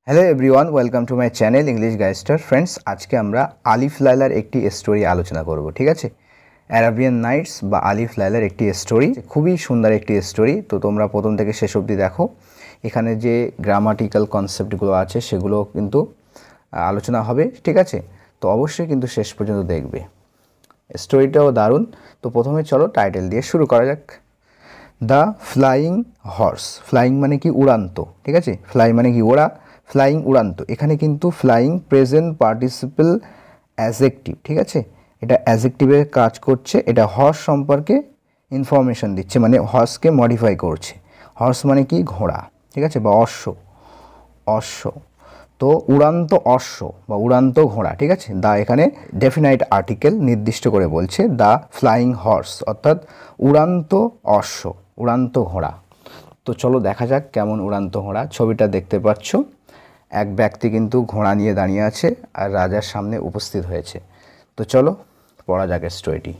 Hello everyone, welcome to my channel English গাইস্টার। Friends, আজকে আমরা আলিফ লায়লার একটি স্টোরি আলোচনা করব। ঠিক আছে, অ্যারাবিয়ান নাইটস বা আলিফ লায়লার একটি স্টোরি, খুবই সুন্দর একটি স্টোরি। তো তোমরা প্রথম থেকে শেষ অবধি দেখো। এখানে যে গ্রামাটিক্যাল কনসেপ্টগুলো আছে সেগুলো কিন্তু আলোচনা হবে। ঠিক আছে, তো অবশ্যই কিন্তু শেষ পর্যন্ত দেখবে। স্টোরিটাও দারুণ। তো প্রথমে চলো টাইটেল দিয়ে শুরু করা যাক। The flying horse. ফ্লাইং মানে কি? উড়ান্ত। ঠিক আছে, ফ্লাই মানে কি? ওড়া। ফ্লাইং উড়ান্ত। এখানে কিন্তু ফ্লাইং প্রেজেন্ট পার্টিসিপল অ্যাজেক্টিভ। ঠিক আছে, এটা অ্যাজেক্টিভের কাজ করছে। এটা হর্স সম্পর্কে ইনফরমেশন দিচ্ছে, মানে হর্সকে মডিফাই করছে। হর্স মানে কি? ঘোড়া। ঠিক আছে, বা অশ্ব। অশ্ব তো উড়ান্ত অশ্ব বা উড়ান্ত ঘোড়া। ঠিক আছে, দা এখানে ডেফিনাইট আর্টিকেল নির্দিষ্ট করে বলছে দ্য ফ্লাইং হর্স, অর্থাৎ উড়ান্ত অশ্ব, উড়ান্ত ঘোড়া। তো চলো দেখা যাক কেমন উড়ান্ত ঘোড়া। ছবিটা দেখতে পাচ্ছ, এক ব্যক্তি কিন্তু ঘোড়া নিয়ে দাঁড়িয়ে আছে আর রাজার সামনে উপস্থিত হয়েছে। তো চলো পড়া যাক স্টোরিটি।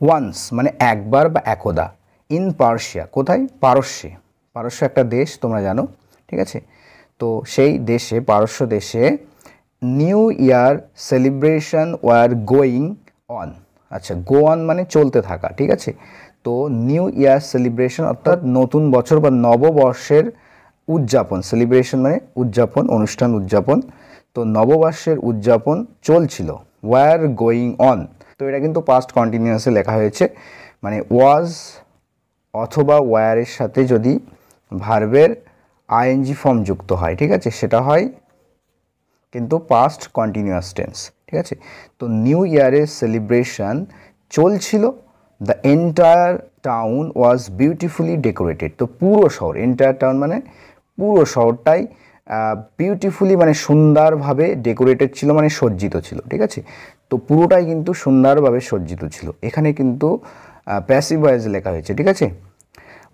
ওয়ান্স মানে একবার বা একদা। ইন পার্সিয়া, কোথায়? পারস্যে। পারস্য একটা দেশ, তোমরা জানো। ঠিক আছে, তো সেই দেশে, পারস্য দেশে new year celebration were going on. আচ্ছা, গো অন মানে চলতে থাকা। ঠিক আছে, তো নিউ ইয়ার সেলিব্রেশন অর্থাৎ নতুন বছর বা নববর্ষের উদযাপন। সেলিব্রেশন মানে উদযাপন, অনুষ্ঠান, উদযাপন। তো নববর্ষের উদযাপন চলছিল। ওয়ার গোয়িং অন, তো এটা কিন্তু পাস্ট কন্টিনিউয়াসে লেখা হয়েছে, মানে ওয়াজ অথবা ওয়ারের সাথে যদি ভার্বের আইএনজি ফর্ম যুক্ত হয়, ঠিক আছে, সেটা হয় কিন্তু পাস্ট কন্টিনিউয়াস টেন্স। ঠিক আছে, তো নিউ ইয়ারের সেলিব্রেশন চলছিল। The entire town was beautifully decorated. তো পুরো শহর, এন্টায়ার টাউন মানে পুরো শহরটাই বিউটিফুলি মানে সুন্দরভাবে ডেকোরেটেড ছিল, মানে সজ্জিত ছিল। ঠিক আছে, তো পুরোটাই কিন্তু সুন্দরভাবে সজ্জিত ছিল। এখানে কিন্তু প্যাসিভ ভয়েসে লেখা হয়েছে। ঠিক আছে,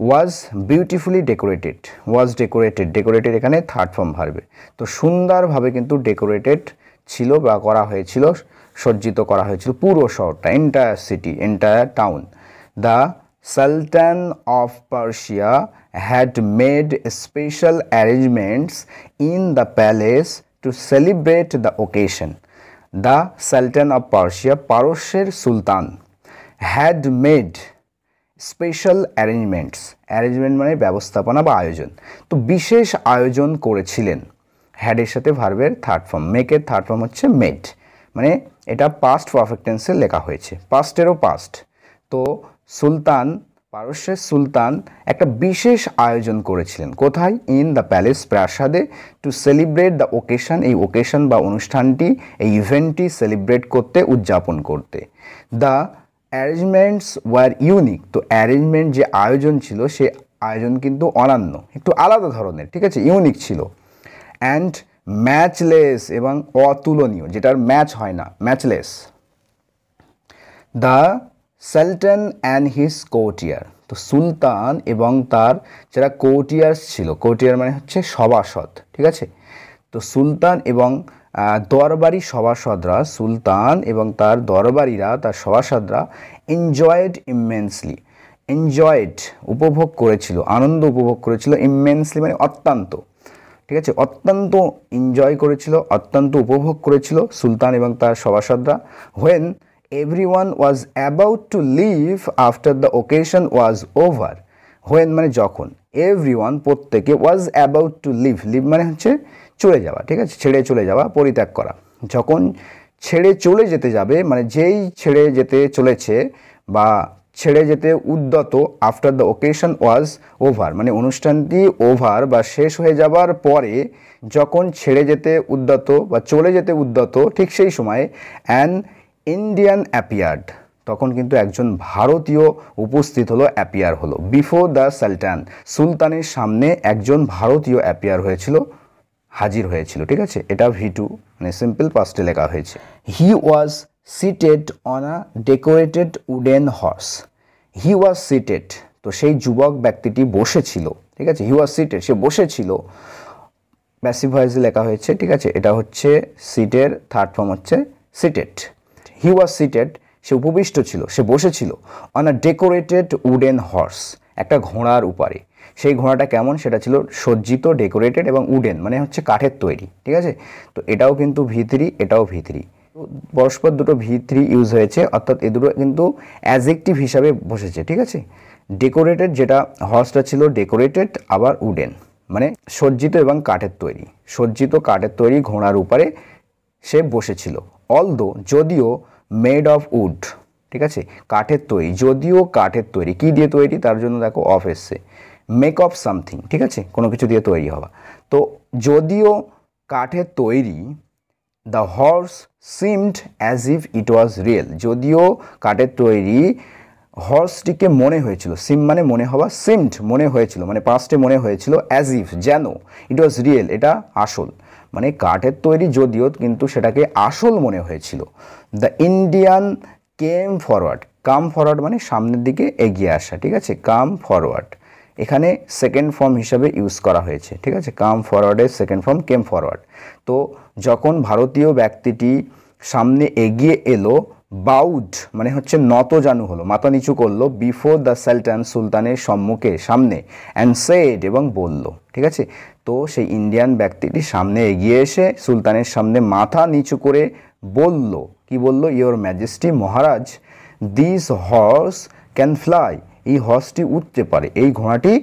was beautifully decorated, was decorated, decorated এখানে থার্ড ফর্ম ভার্বে। তো সুন্দরভাবে কিন্তু ডেকোরেটেড ছিল বা করা হয়েছিল, সজ্জিত করা হয়েছিল পুরো শহরটা, entire city, entire town. The sultan of Persia had made special arrangements in the palace to celebrate the occasion. The Sultan of Persia, পারস্যের সুলতান, had made special arrangements. Arrangement মানে ব্যবস্থাপনা বা আয়োজন। তো বিশেষ আয়োজন করেছিলেন। হ্যাডের সাথে ভার্বের থার্ড ফর্ম, মেকের থার্ড ফর্ম হচ্ছে মেড, মানে এটা পাস্ট পারফেক্ট টেন্সে লেখা হয়েছে, পাস্টেরও পাস্ট। তো সুলতান, পারস্যের সুলতান একটা বিশেষ আয়োজন করেছিলেন। কোথায়? ইন দ্য প্যালেস, প্রাসাদে। টু সেলিব্রেট দ্য ওকেশন, এই ওকেশন বা অনুষ্ঠানটি, এই ইভেন্টটি সেলিব্রেট করতে, উদযাপন করতে। The arrangements were unique. তো অ্যারেঞ্জমেন্ট যে আয়োজন ছিল, সে আয়োজন কিন্তু অনন্য, একটু আলাদা ধরনের। ঠিক আছে, ইউনিক ছিল। অ্যান্ড ম্যাচলেস, এবং অতুলনীয়, যেটার ম্যাচ হয় না, matchless. The sultan and his courtier. তো সুলতান এবং তার যারা কোর্টিয়ার্স ছিল, কোর্টিয়ার মানে হচ্ছে সভাসদ। ঠিক আছে, তো সুলতান এবং দরবারি সভাসদরা, সুলতান এবং তার দরবারিরা, তার সভাসদরা এনজয়েড ইমেন্সলি, এনজয়েড উপভোগ করেছিল, আনন্দ উপভোগ করেছিল। ইমেন্সলি মানে অত্যন্ত। ঠিক আছে, অত্যন্ত এনজয় করেছিল, অত্যন্ত উপভোগ করেছিল সুলতান এবং তার সভাসদরা। When everyone was about to leave after the occasion was over. When মানে যখন, এভরিওয়ান প্রত্যেকে, was about to leave, leave মানে হচ্ছে চলে যাওয়া। ঠিক আছে, ছেড়ে চলে যাওয়া, পরিত্যাগ করা। যখন ছেড়ে চলে যেতে যাবে, মানে যেই ছেড়ে যেতে চলেছে বা ছেড়ে যেতে উদ্যত, after the occasion was over মানে অনুষ্ঠানটি ওভার বা শেষ হয়ে যাবার পরে, যখন ছেড়ে যেতে উদ্যত বা চলে যেতে উদ্যত, ঠিক সেই সময় অ্যান ইন্ডিয়ান অ্যাপিয়ার্ড, তখন কিন্তু একজন ভারতীয় উপস্থিত হলো, অ্যাপিয়ার হলো। বিফোর দ্য সালতান, সুলতানের সামনে একজন ভারতীয় অ্যাপিয়ার হয়েছিল, হাজির হয়েছিল। ঠিক আছে, এটা V2 মানে সিম্পল পাস্টে লেখা হয়েছে। He was seated on a decorated wooden horse. He was seated, তো সেই যুবক ব্যক্তিটি বসেছিল। ঠিক আছে, হি ওয়াজ সিটেড, সে বসেছিল, প্যাসিভ ভয়েসে লেখা হয়েছে। ঠিক আছে, এটা হচ্ছে সিটের থার্ড ফর্ম হচ্ছে সিটেড। হি ওয়াজ সিটেড, সে উপবিষ্ট ছিল, সে বসেছিল। On a decorated wooden horse, একটা ঘোড়ার উপরে। সেই ঘোড়াটা কেমন, সেটা ছিল সজ্জিত, ডেকোরেটেড এবং উডেন মানে হচ্ছে কাঠের তৈরি, ঠিক আছে। তো এটাও কিন্তু V3, এটাও V3, পরস্পর দুটো V3 ইউজ হয়েছে, অর্থাৎ এ দুটো কিন্তু অ্যাডজেক্টিভ হিসাবে বসেছে, ঠিক আছে। ডেকোরেটেড যেটা হর্সটা ছিল ডেকোরেটেড, আবার উডেন মানে সজ্জিত এবং কাঠের তৈরি, সজ্জিত কাঠের তৈরি ঘোড়ার উপরে সে বসেছিল। অলদো যদিও, মেড অফ উড, ঠিক আছে, কাঠের তৈরি, যদিও কাঠের তৈরি, কি দিয়ে তৈরি তার জন্য দেখো অফ এসছে, মেক অফ সামথিং, ঠিক আছে, কোনো কিছু দিয়ে তৈরি হওয়া। তো যদিও কাঠের তৈরি, the horse seemed as if it was real, যদিও কাঠের তৈরি হর্সটিকে মনে হয়েছিল, সিম মানে মনে হওয়া, সিমড মনে হয়েছিল মানে পাস্টে মনে হয়েছিল, অ্যাজ ইফ যেন, ইট ওয়াজ রিয়েল এটা আসল, মানে কাঠের তৈরি যদিও কিন্তু সেটাকে আসল মনে হয়েছিল। The Indian came forward, come forward মানে সামনের দিকে এগিয়ে আসা, ঠিক আছে, কাম ফরওয়ার্ড এখানে সেকেন্ড ফর্ম হিসাবে ইউজ করা হয়েছে, ঠিক আছে, কাম ফরওয়ার্ডের সেকেন্ড ফর্ম কেম ফরওয়ার্ড। তো যখন ভারতীয় ব্যক্তিটি সামনে এগিয়ে এলো, বাউড মানে হচ্ছে নত জানু হলো, মাথা নিচু করলো, বিফোর দ্য সালতান সুলতানের সম্মুখে সামনে, অ্যান্ড সেড এবং বলল, ঠিক আছে। তো সেই ইন্ডিয়ান ব্যক্তিটি সামনে এগিয়ে এসে সুলতানের সামনে মাথা নিচু করে বলল, কি বলল, your majesty Maharaj, this horse can fly, এই হর্সটি উঠতে পারে, এই ঘোড়াটি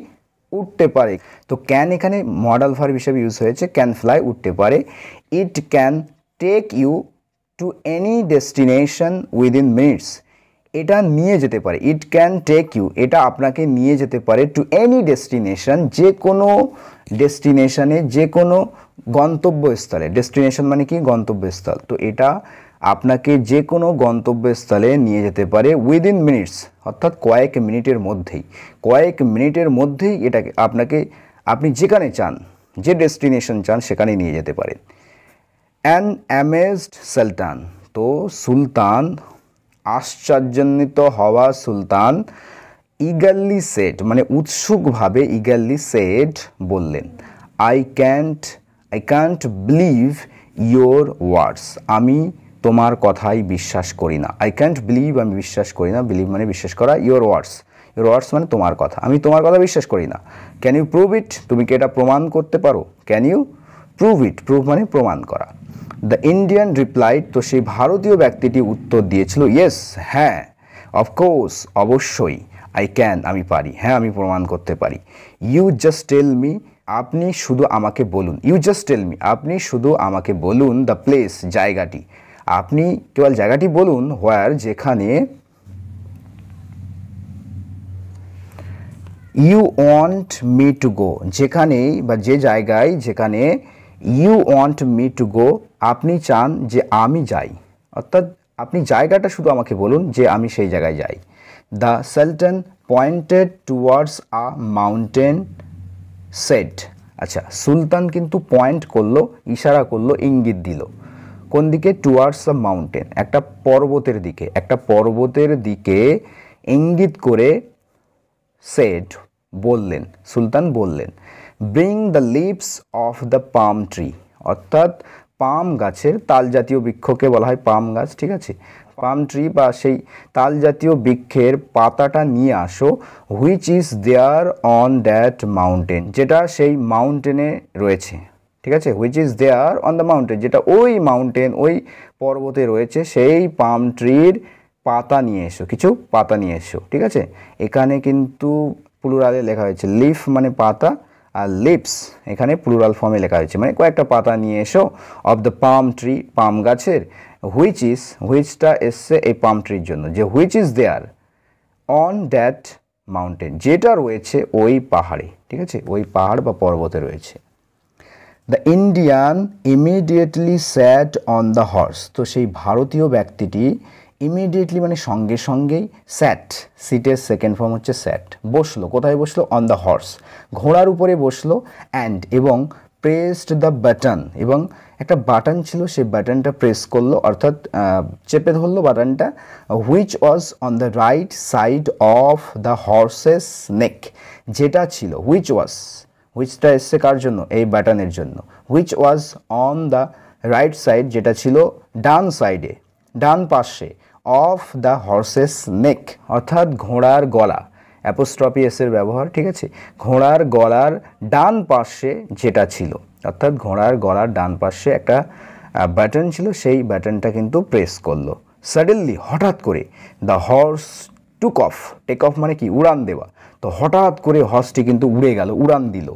উঠতে পারে। তো ক্যান এখানে মডাল ভার্ব হিসেবে ইউজ হয়েছে, ক্যান ফ্লাই উঠতে পারে। It can take you to any destination within minutes, এটা নিয়ে যেতে পারে, ইট ক্যান টেক ইউ এটা আপনাকে নিয়ে যেতে পারে, টু এনি ডেস্টিনেশন যে কোনো ডেস্টিনেশনে, যে কোনো গন্তব্যস্থলে, ডেস্টিনেশন মানে কি গন্তব্যস্থল, তো এটা আপনাকে যে কোনো গন্তব্যস্থলে নিয়ে যেতে পারে উইদিন মিনিটস অর্থাৎ কয়েক মিনিটের মধ্যেই, কয়েক মিনিটের মধ্যেই এটাকে আপনাকে, আপনি যেখানে চান, যে ডেস্টিনেশন চান সেখানে নিয়ে যেতে পারেন। অ্যান অ্যামেজড সুলতান, তো সুলতান আশ্চর্যান্বিত হওয়া সুলতান, ইগারলি সেড মানে উৎসুকভাবে, ইগারলি সেড বললেন, আই ক্যান্ট বিলিভ ইয়োর ওয়ার্ডস, আমি তোমার কথাই বিশ্বাস করি না, আই ক্যান্ট বিলিভ আমি বিশ্বাস করি না, বিলিভ মানে বিশ্বাস করা, ইয়োর ওয়ার্ডস মানে তোমার কথা, আমি তোমার কথা বিশ্বাস করি না। ক্যান ইউ প্রুভ ইট, তুমি কি এটা প্রমাণ করতে পারো, can you prove it, prove মানে প্রমাণ করা। দ্য ইন্ডিয়ান রিপ্লাইড, তো সেই ভারতীয় ব্যক্তিটি উত্তর দিয়েছিল, ইয়েস হ্যাঁ, অফকোর্স অবশ্যই, আই ক্যান আমি পারি, হ্যাঁ আমি প্রমাণ করতে পারি। ইউ জাস্ট টেল মি, আপনি শুধু আমাকে বলুন, ইউ জাস্ট টেল মি আপনি শুধু আমাকে বলুন, দ্য প্লেস জায়গাটি, আপনি কেবল জায়গাটি বলুন, হোয়ার যেখানে, you want me to go যেখানেই বা যে জায়গায় যেখানে, you want me to go আপনি চান যে আমি যাই, অর্থাৎ আপনি জায়গাটা শুধু আমাকে বলুন যে আমি সেই জায়গায় যাই। The sultan pointed towards a mountain set, আচ্ছা সুলতান কিন্তু পয়েন্ট করলো, ইশারা করলো, ইঙ্গিত দিল, কোন দিকে, টুয়ার্ডস আ মাউন্টেন একটা পর্বতের দিকে, একটা পর্বতের দিকে ইঙ্গিত করে, সেড বললেন, সুলতান বললেন, bring the leaves of the palm tree, অর্থাৎ পাম গাছের, তাল জাতীয় বৃক্ষকে বলা হয় পাম গাছ, ঠিক আছে, পাম ট্রি বা সেই তাল জাতীয় বৃক্ষের পাতাটা নিয়ে আসো, which is there on that mountain, যেটা সেই মাউন্টেনে রয়েছে, ঠিক আছে, which is there on the mountain, যেটা ওই মাউন্টেন ওই পর্বতে রয়েছে, সেই পাম ট্রির পাতা নিয়ে এসো, কিছু পাতা নিয়ে এসো, ঠিক আছে। এখানে কিন্তু প্লুরালে লেখা হয়েছে, লিফ মানে পাতা, আর লিপস এখানে প্লুরাল ফর্মে লেখা হয়েছে, মানে কয়েকটা পাতা নিয়ে এসো, of the palm tree palm গাছের, হুইচটা এসছে এই পাম ট্রির জন্য, যে which is there on that mountain যেটা রয়েছে ওই পাহাড়ে, ঠিক আছে, ওই পাহাড় বা পর্বতে রয়েছে। The Indian immediately sat on the horse, তো সেই ভারতীয় ব্যক্তিটি ইমিডিয়েটলি মানে সঙ্গে সঙ্গেই, স্যাট সিটের সেকেন্ড ফর্ম হচ্ছে স্যাট, বসলো, কোথায় বসলো, অন দ্য হর্স ঘোড়ার উপরে বসলো, অ্যান্ড এবং প্রেসড দ্য বাটন, এবং একটা বাটন ছিল সেই বাটনটা প্রেস করলো, অর্থাৎ চেপে ধরলো বাটনটা, which was on the right side of the horse's neck, যেটা ছিল, হুইচটা এসছে কার জন্য, এই বাটনের জন্য, which was on the right side যেটা ছিল ডান সাইডে, ডান পাশে, অফ দ্য হর্সেস নেক অর্থাৎ ঘোড়ার গলা, অ্যাপোস্ট্রফি এস এর ব্যবহার, ঠিক আছে। ঘোড়ার গলার ডান পাশে যেটা ছিল, অর্থাৎ ঘোড়ার গলার ডান পাশে একটা বাটন ছিল, সেই বাটনটা কিন্তু প্রেস করলো। সাডেনলি হঠাৎ করে the horse took off, take off মানে কি উড়ান দেওয়া, তো হঠাৎ করে হর্সটি কিন্তু উড়ে গেল, উড়ান দিল।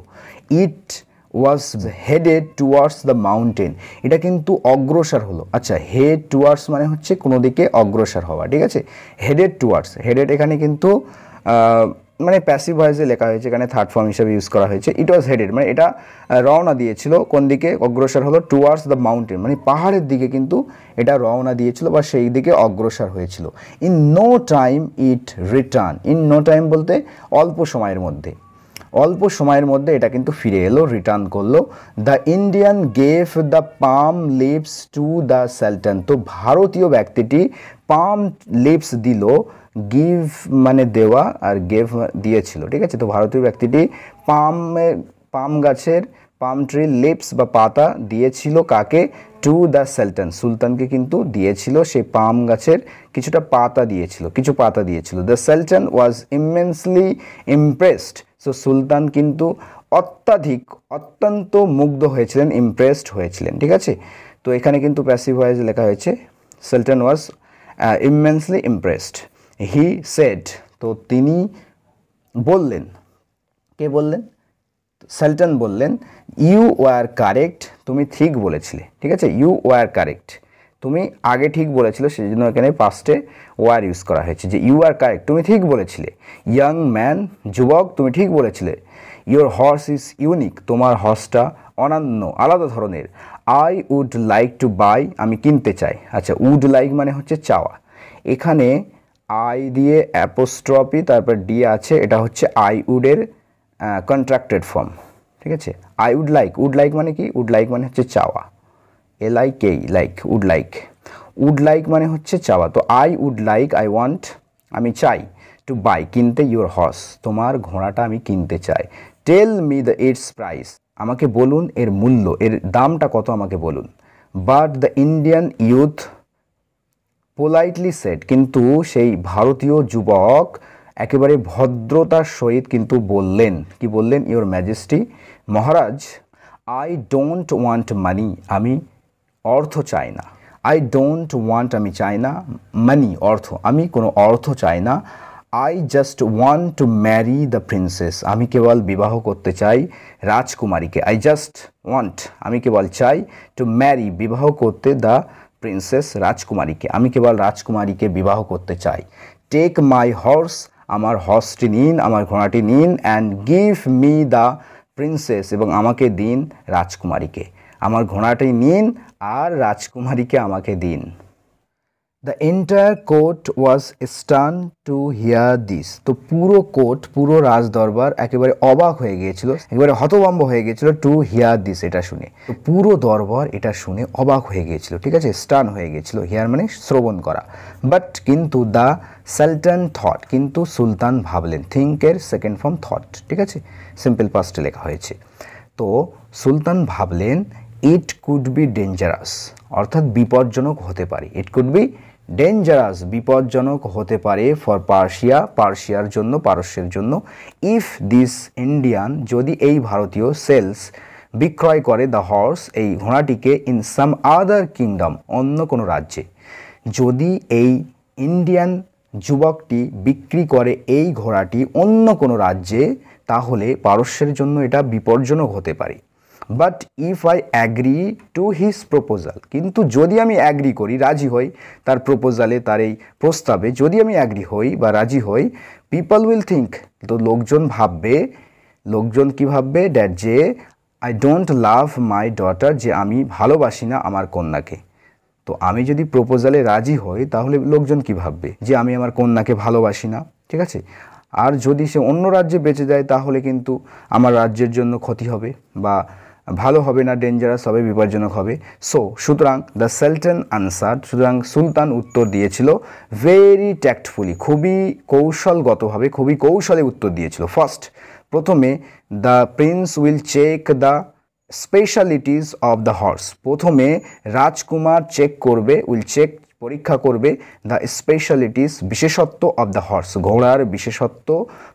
ইট ওয়াজ হেডেড টুয়ার্ডস দ্য মাউন্টেন, এটা কিন্তু অগ্রসর হলো। আচ্ছা, হেড টুয়ার্ডস মানে হচ্ছে কোনো দিকে অগ্রসর হওয়া, ঠিক আছে। হেডেড টুয়ার্ডস, হেডেড এখানে কিন্তু মানে প্যাসিভ ভয়েসে লেখা হয়েছে, এখানে থার্ড ফর্ম হিসেবে ইউজ করা হয়েছে। ইট ওয়াজ হেডেড মানে এটা রওনা দিয়েছিল, কোন দিকে অগ্রসর হলো, টুয়ার্ডস দ্য মাউন্টেন মানে পাহাড়ের দিকে কিন্তু এটা রওনা দিয়েছিল বা সেই দিকে অগ্রসর হয়েছিল। In no time it return, in no time বলতে অল্প সময়ের মধ্যে, অল্প সময়ের মধ্যে এটা কিন্তু ফিরে এলো, রিটার্ন করলো। The Indian gave the palm leaves to the sultan, তো ভারতীয় ব্যক্তিটি পাম লিভস দিল, গিভ মানে দেওয়া আর গেভ দিয়েছিল, ঠিক আছে। তো ভারতীয় ব্যক্তিটি পাম গাছের পাম ট্রি লিভস বা পাতা দিয়েছিল কাকে, টু দ্য সালতান, সুলতানকে কিন্তু দিয়েছিল, সেই পাম গাছের কিছুটা পাতা দিয়েছিল, কিছু পাতা দিয়েছিল। The sultan was immensely impressed, so সুলতান কিন্তু অত্যন্ত মুগ্ধ হয়েছিলেন, ইমপ্রেসড হয়েছিলেন, ঠিক আছে। তো এখানে কিন্তু প্যাসিভ ভয়েস লেখা হয়েছে, সুলতান ওয়াজ ইমেন্সলি ইমপ্রেসড। হি সেড, তো তিনি বললেন, কে বললেন, সুলতান বললেন, ইউ ওয়ার কারেক্ট, তুমি ঠিক বলেছিলে, ঠিক আছে। ইউ ওয়ার কারেক্ট, তুমি আগে ঠিক বলেছিলে, সেই জন্য এখানে পাস্টে ওয়ার ইউজ করা হয়েছে, যে ইউ আর কারেক্ট, তুমি ঠিক বলেছিলে। ইয়াং ম্যান, যুবক, তুমি ঠিক বলেছিলে। ইয়োর হর্স ইজ ইউনিক, তোমার হর্সটা অনন্য, আলাদা ধরনের। I would like to buy, আমি কিনতে চাই। আচ্ছা, উড লাইক মানে হচ্ছে চাওয়া, এখানে আই দিয়ে অ্যাপোস্ট্রফি তারপর ডি আছে, এটা হচ্ছে আই উডের কন্ট্রাক্টেড ফর্ম, ঠিক আছে। আই উড লাইক মানে কি, উড লাইক মানে হচ্ছে চাওয়া, LIK লাইক, উড লাইক মানে হচ্ছে চাওয়া। তো I would like, I want আমি চাই, টু বাই কিনতে, ইউর হর্স তোমার ঘোড়াটা আমি কিনতে চাই। Tell me the it's price, আমাকে বলুন এর মূল্য, এর দামটা কত আমাকে বলুন। But the Indian youth politely said, কিন্তু সেই ভারতীয় যুবক একেবারে ভদ্রতার সহিত কিন্তু বললেন, কি বললেন, your majesty, Maharaj, I don't want মানি, আমি অর্থ চাই না। আই ডোন্ট ওয়ান্ট আমি চাই না, মানি অর্থ, আমি কোনো অর্থ চাই না। I just want to marry the princess, আমি কেবল বিবাহ করতে চাই রাজকুমারীকে। আই জাস্ট ওয়ান্ট, আমি কেবল চাই, টু ম্যারি বিবাহ করতে, দ্য প্রিন্সেস রাজকুমারীকে, আমি কেবল রাজকুমারীকে বিবাহ করতে চাই। টেক মাই হর্স, আমার হর্সটি নিন, আমার ঘোড়াটি নিন। And give me the princess, এবং আমাকে দিন রাজকুমারীকে, আমার ঘোড়াটি নিন আর রাজকুমারীকে আমাকে দিন। The entire court was stun to hear this, তো পুরো কোর্ট, পুরো রাজদরবার একেবারে অবাক হয়ে গিয়েছিল, একেবারে হতভম্ব হয়ে গিয়েছিল, টু হিয়ার দিস এটা শুনে। তো পুরো দরবার এটা শুনে অবাক হয়ে গিয়েছিল, ঠিক আছে, স্টান হয়ে গিয়েছিল, হিয়ার মানে শ্রবণ করা। বাট কিন্তু দ্য সালতান থট, কিন্তু সুলতান ভাবলেন, থিঙ্কের সেকেন্ড ফর্ম থট, ঠিক আছে, সিম্পল পাস্টে লেখা হয়েছে। তো সুলতান ভাবলেন, ইট কুড বি ডেঞ্জারাস, অর্থাৎ বিপজ্জনক হতে পারে, ইট কুড বি ডেঞ্জারাস বিপজ্জনক হতে পারে, ফর পার্সিয়া, পার্সিয়ার জন্য, পারস্যের জন্য। ইফ দিস ইন্ডিয়ান, যদি এই ভারতীয়, সেলস বিক্রয় করে, দ্য হর্স এই ঘোড়াটিকে, ইন সাম আদার কিংডম অন্য কোনো রাজ্যে, যদি এই ইন্ডিয়ান যুবকটি বিক্রি করে এই ঘোড়াটি অন্য কোনো রাজ্যে, তাহলে পারস্যের জন্য এটা বিপজ্জনক হতে পারে। But if I agree to his proposal, কিন্তু যদি আমি অ্যাগ্রি করি, রাজি হই তার প্রপোজালে, তার এই প্রস্তাবে যদি আমি অ্যাগ্রি হই বা রাজি হই, পিপল উইল থিঙ্ক, তো লোকজন ভাববে, লোকজন কি ভাববে, দ্যাট যে I don't love my daughter, যে আমি ভালোবাসি না আমার কন্যাকে। তো আমি যদি প্রপোজালে রাজি হই, তাহলে লোকজন কি ভাববে, যে আমি আমার কন্যাকে ভালোবাসি না, ঠিক আছে। আর যদি সে অন্য রাজ্যে বেঁচে যায়, তাহলে কিন্তু আমার রাজ্যের জন্য ক্ষতি হবে বা ভালো হবে না, ডেঞ্জারাস হবে, বিপজ্জনক হবে। সো সুতরাং দ্য সালতান আনসার্ড, সুতরাং সুলতান উত্তর দিয়েছিল ভেরি ট্যাক্টফুলি, খুবই কৌশলগতভাবে, খুবই কৌশলে উত্তর দিয়েছিল। ফার্স্ট, প্রথমে, the prince will check the specialities of the horse, প্রথমে রাজকুমার চেক করবে, উইল চেক পরীক্ষা করবে দ্য স্পেশালিটিস বিশেষত্ব অফ দ্য হর্স, ঘোড়ার বিশেষত্ব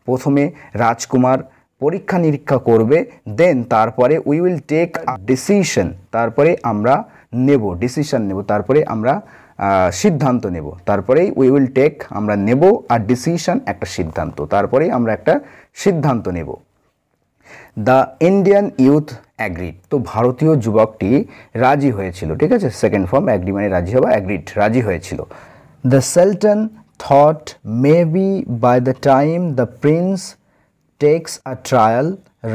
প্রথমে রাজকুমার পরীক্ষা নিরীক্ষা করবে, দেন তারপরে উই উইল টেক ডিসিশন, তারপরে আমরা নেব ডিসিশন নেব, তারপরে আমরা সিদ্ধান্ত নেব, তারপরেই উই উইল টেক আমরা নেব, আর ডিসিশন একটা সিদ্ধান্ত, তারপরেই আমরা একটা সিদ্ধান্ত নেব। দ্য ইন্ডিয়ান ইউথ অ্যাগ্রিড, তো ভারতীয় যুবকটি রাজি হয়েছিল, ঠিক আছে, সেকেন্ড ফর্ম অ্যাগ্রি মানে রাজি হওয়া, অ্যাগ্রিড রাজি হয়েছিল। The sultan thought maybe by the time the prince takes a trial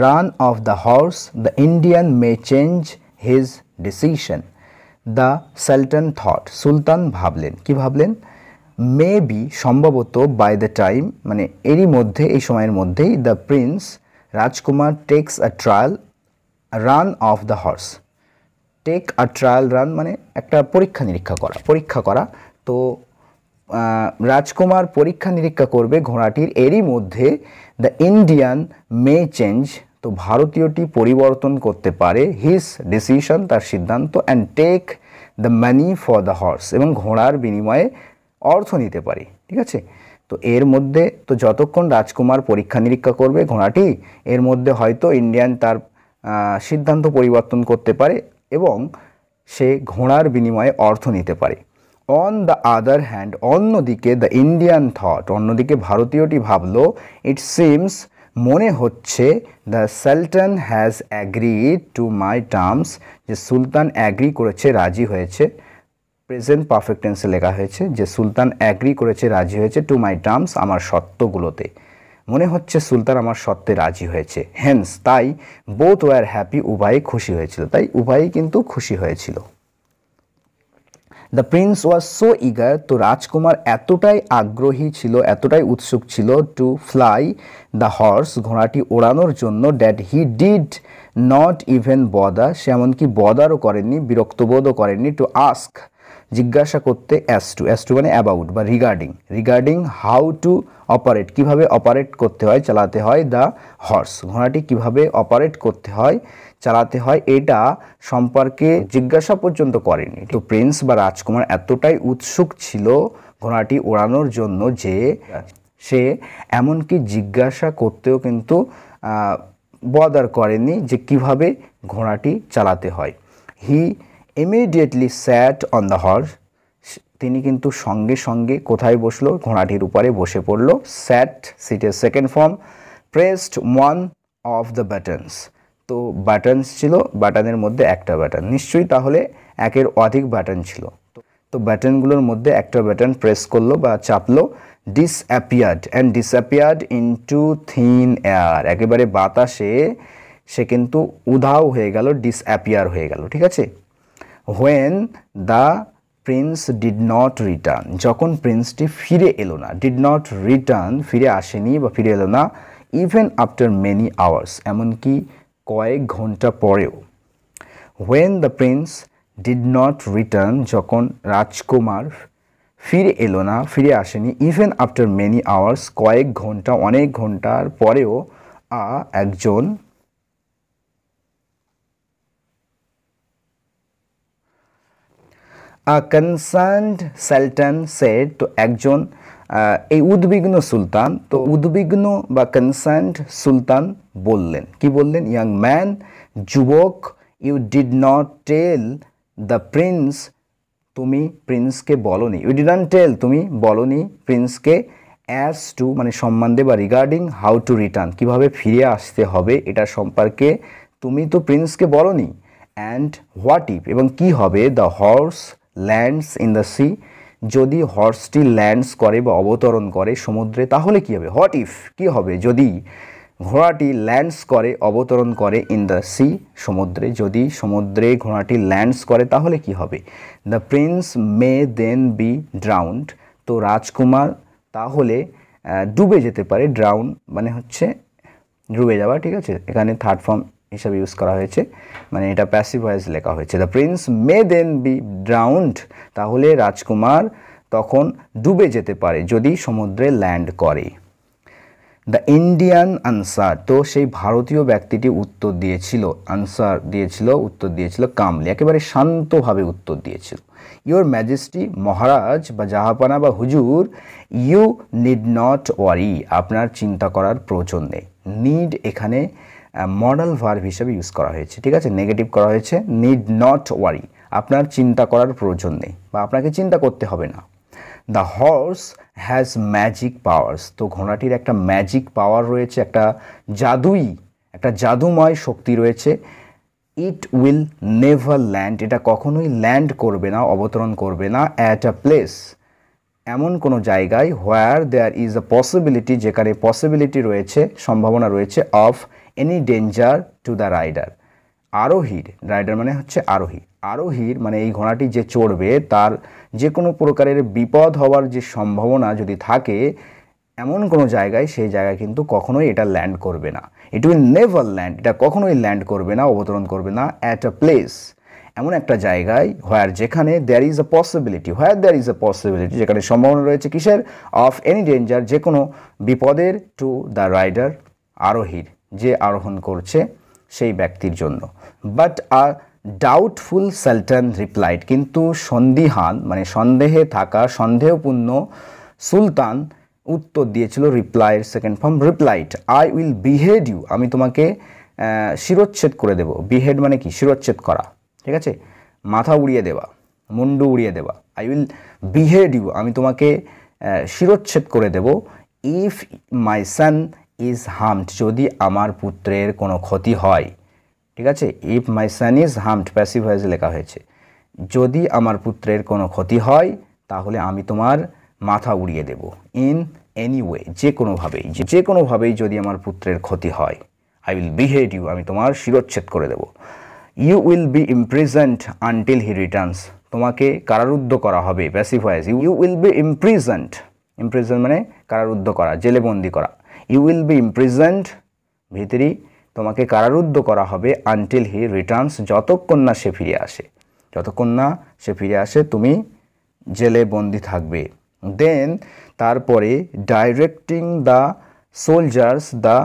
run of the horse, the Indian may change his decision. The Sultan thought, সুলতান ভাবলেন, কি ভাবলেন, মেবি সম্ভবত, বাই দ্য টাইম মানে এরই মধ্যে, এই সময়ের মধ্যেই, দ্য প্রিন্স রাজকুমার takes a trial run of the horse, take a trial run মানে একটা পরীক্ষা নিরীক্ষা করা, পরীক্ষা করা, তো রাজকুমার পরীক্ষা নিরীক্ষা করবে ঘোড়াটির, এরই মধ্যে দ্য ইন্ডিয়ান মে চেঞ্জ, তো ভারতীয়টি পরিবর্তন করতে পারে, হিজ ডিসিশন তার সিদ্ধান্ত, and take the money for the horse, এবং ঘোড়ার বিনিময়ে অর্থ নিতে পারে, ঠিক আছে। তো এর মধ্যে তো যতক্ষণ রাজকুমার পরীক্ষা নিরীক্ষা করবে ঘোড়াটি, এর মধ্যে হয়তো ইন্ডিয়ান তার সিদ্ধান্ত পরিবর্তন করতে পারে এবং সে ঘোড়ার বিনিময়ে অর্থ নিতে পারে। অন দ্য আদার হ্যান্ড, অন্যদিকে দ্য ইন্ডিয়ান থট, অন্যদিকে ভারতীয়টি ভাবলো, ইট সিমস মনে হচ্ছে, the sultan has agreed to my terms, যে সুলতান অ্যাগ্রি করেছে, রাজি হয়েছে, প্রেজেন্ট পারফেক্ট টেন্সে লেখা হয়েছে যে সুলতান অ্যাগ্রি করেছে, রাজি হয়েছে, টু মাই টার্মস আমার শর্তগুলোতে, মনে হচ্ছে সুলতান আমার শর্তে রাজি হয়েছে, হেন্স তাই, বোথ ওয়ার হ্যাপি উভয়ে খুশি হয়েছিল, তাই উভয়ই কিন্তু খুশি হয়েছিল। The prince was so eager, তো রাজকুমার এতটাই আগ্রহী ছিল, এতটাই উৎসুক ছিল, টু ফ্লাই দ্য হর্স, ঘোড়াটি ওড়ানোর জন্য, that he did not even bother, সে এমনকি বদারও করেননি, বিরক্তবোধও করেননি, টু আস্ক জিজ্ঞাসা করতে, অ্যাজ টু মানে অ্যাবাউট বা রিগার্ডিং হাউ টু অপারেট, কীভাবে অপারেট করতে হয়, চালাতে হয়, দ্য হর্স, ঘোড়াটি কীভাবে অপারেট করতে হয়, চালাতে হয়, এটা সম্পর্কে জিজ্ঞাসা পর্যন্ত করেনি। তো প্রিন্স বা রাজকুমার এতটাই উৎসুক ছিল ঘোড়াটি ওড়ানোর জন্য যে সে এমনকি জিজ্ঞাসা করতেও কিন্তু বদার করেনি যে কিভাবে ঘোড়াটি চালাতে হয়। He immediately sat on the horse, তিনি কিন্তু সঙ্গে সঙ্গে কোথায় বসলো, ঘোড়াটির উপরে বসে পড়লো। স্যাট সিটের second form, pressed one of the buttons, তো বাটনস ছিল, বাটনের মধ্যে একটা বাটন, নিশ্চয়ই তাহলে একের অধিক বাটন ছিল, তো বাটনগুলোর মধ্যে একটা বাটন প্রেস করলো বা চাপলো। ডিসঅ্যাপিয়ার্ড ইনটু থিন এয়ার, একেবারে বাতাসে সে কিন্তু উধাও হয়ে গেল, ডিসঅ্যাপিয়ার হয়ে গেল, ঠিক আছে। When the Prince did not return, যখন প্রিন্সটি ফিরে এলো না, ডিড নট রিটার্ন ফিরে আসেনি বা ফিরে এলো না, ইভেন আফটার মেনি আওয়ার্স, এমনকি কয়েক ঘন্টা পরেও। When the Prince did not return, যখন রাজকুমার ফিরে এলো না, ফিরে আসেনি, ইভেন আফটার মেনি আওয়ার্স, কয়েক ঘন্টা, অনেক ঘন্টার পরেও, একজন কনসার্নড সালতান সেড, তো একজন এই উদ্বিগ্ন সুলতান, তো উদ্বিগ্ন বা কনসার্নড সুলতান বললেন, কি বললেন, ইয়াং ম্যান, যুবক, you did not tell the prince, তুমি প্রিন্সকে বলনি, ইউ ডিড নট টেল, তুমি বলনি প্রিন্সকে, অ্যাজ টু মানে সম্বন্ধে বা রিগার্ডিং হাউ টু রিটার্ন, কীভাবে ফিরে আসতে হবে এটা সম্পর্কে তুমি তো প্রিন্সকে বলনি। অ্যান্ড হোয়াট ইফ, এবং কি হবে, the horse lands in the sea, যদি হর্সটি ল্যান্ডস করে বা অবতরণ করে সমুদ্রে, তাহলে কি হবে, হোয়াট ইফ কি হবে যদি ঘোড়াটি ল্যান্ডস করে, অবতরণ করে, ইন দ্য সি সমুদ্রে, যদি সমুদ্রে ঘোড়াটি ল্যান্ডস করে তাহলে কি হবে, the prince may then be drowned, তো রাজকুমার তাহলে ডুবে যেতে পারে, ড্রাউন মানে হচ্ছে ডুবে যাওয়া, ঠিক আছে, এখানে থার্ড ফর্ম হিসাবে ইউজ করা হয়েছে, মানে এটা প্যাসিভ ভয়েস লেখা হয়েছে, the prince may then be drowned, তাহলে রাজকুমার তখন ডুবে যেতে পারে যদি সমুদ্রে ল্যান্ড করে। দ্য ইন্ডিয়ান আনসার, তো সেই ভারতীয় ব্যক্তিটি উত্তর দিয়েছিল, উত্তর দিয়েছিল কামলি, একেবারে শান্তভাবে উত্তর দিয়েছিল। ইউর ম্যাজেস্টি, মহারাজ বা জাহাপানা বা হুজুর, ইউ নিড নট ওয়ারি, আপনার চিন্তা করার প্রয়োজন নেই। নিড এখানে মডাল ভার্ব হিসেবে ইউজ করা হয়েছে, ঠিক আছে, নেগেটিভ করা হয়েছে, নিড নট ওয়ারি, আপনার চিন্তা করার প্রয়োজন নেই বা আপনাকে চিন্তা করতে হবে না। The horse has magic powers, তো ঘোড়াটির একটা ম্যাজিক পাওয়ার রয়েছে, একটা জাদুময় শক্তি রয়েছে। ইট উইল নেভার ল্যান্ড, এটা কখনোই ল্যান্ড করবে না, অবতরণ করবে না, অ্যাট আ প্লেস, এমন কোনো জায়গায়, where there is a possibility, যেখানে পসিবিলিটি রয়েছে, সম্ভাবনা রয়েছে, of any danger to the rider, আরোহীর, রাইডার মানে হচ্ছে আরোহী, আরোহীর মানে এই ঘোড়াটি যে চড়বে তার যে কোনো প্রকারের বিপদ হওয়ার যে সম্ভাবনা যদি থাকে এমন কোনো জায়গায়, সেই জায়গায় কিন্তু কখনোই এটা ল্যান্ড করবে না। ইট উইল নেভার ল্যান্ড, এটা কখনোই ল্যান্ড করবে না, অবতরণ করবে না, অ্যাট আ প্লেস, এমন একটা জায়গায়, হোয়ার যেখানে, there is a possibility, where there is a possibility, যেখানে সম্ভাবনা রয়েছে কিসের, অফ এনি ডেঞ্জার, যে কোনো বিপদের, টু দ্য রাইডার, আরোহীর, যে আরোহণ করছে সেই ব্যক্তির জন্য। But a doubtful sultan replied, কিন্তু সন্দিহান মানে সন্দেহে থাকা, সন্দেহপূর্ণ সুলতান উত্তর দিয়েছিল, রিপ্লাইয়ের second form replied, I will behead you, আমি তোমাকে শিরোচ্ছেদ করে দেব। বিহেড মানে কি, শিরোচ্ছেদ করা, ঠিক আছে, মাথা উড়িয়ে দেওয়া, মুন্ডু উড়িয়ে দেওয়া। আই উইল বিহেড ইউ, আমি তোমাকে শিরোচ্ছেদ করে দেব। If my son is harmed, যদি আমার পুত্রের কোনো ক্ষতি হয়, ঠিক আছে, if my son is harmed passive ভয়েসে লেখা হয়েছে, যদি আমার পুত্রের কোনো ক্ষতি হয় তাহলে আমি তোমার মাথা উড়িয়ে দেব। ইন এনি ওয়ে, যে কোনোভাবেই যদি আমার পুত্রের ক্ষতি হয়, আই উইল বিহেড ইউ, আমি তোমার শিরোচ্ছেদ করে দেব। You will be imprisoned until he returns, তোমাকে কারারুদ্ধ করা হবে, passive voice, you will be imprisoned, imprison মানে কারারুদ্ধ করা, জেলে বন্দি করা, ইউ উইল বি ইমপ্রিজেন্ট ভিতরি, তোমাকে কারারুদ্ধ করা হবে, আনটিল হি রিটার্নস, যতক্ষণ না সে ফিরে আসে, যতক্ষণ না সে ফিরে আসে তুমি জেলে বন্দি থাকবে। দেন তারপরে directing the soldiers the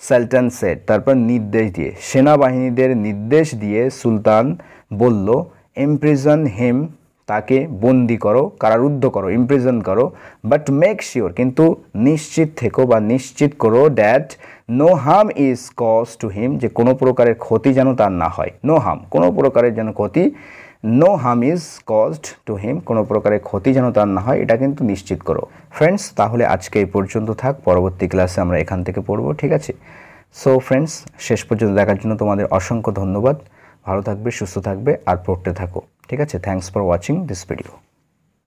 sultan said, তারপর নির্দেশ দিয়ে, সেনাবাহিনীদের নির্দেশ দিয়ে সুলতান বলল, ইমপ্রিজন হিম, তাকে বন্দি করো, কারারুদ্ধ করো, ইমপ্রিজন করো, বাট মেক শিওর, কিন্তু নিশ্চিত থেকো বা নিশ্চিত করো, that no harm is cause to him, যে কোনো প্রকারের ক্ষতি যেন তার না হয়, নো হার্ম, কোনো প্রকারের যেন ক্ষতি, no harm is caused to him, কোনো প্রকারের ক্ষতি যেন তার না হয়, এটা কিন্তু নিশ্চিত করো। ফ্রেন্ডস, তাহলে আজকে এই পর্যন্ত থাক, পরবর্তী ক্লাসে আমরা এখান থেকে পড়বো, ঠিক আছে। সো ফ্রেন্ডস, শেষ পর্যন্ত দেখার জন্য তোমাদের অসংখ্য ধন্যবাদ। ভালো থাকবে, সুস্থ থাকবে আর পড়তে থাকো, ঠিক আছে। Thanks for watching this video.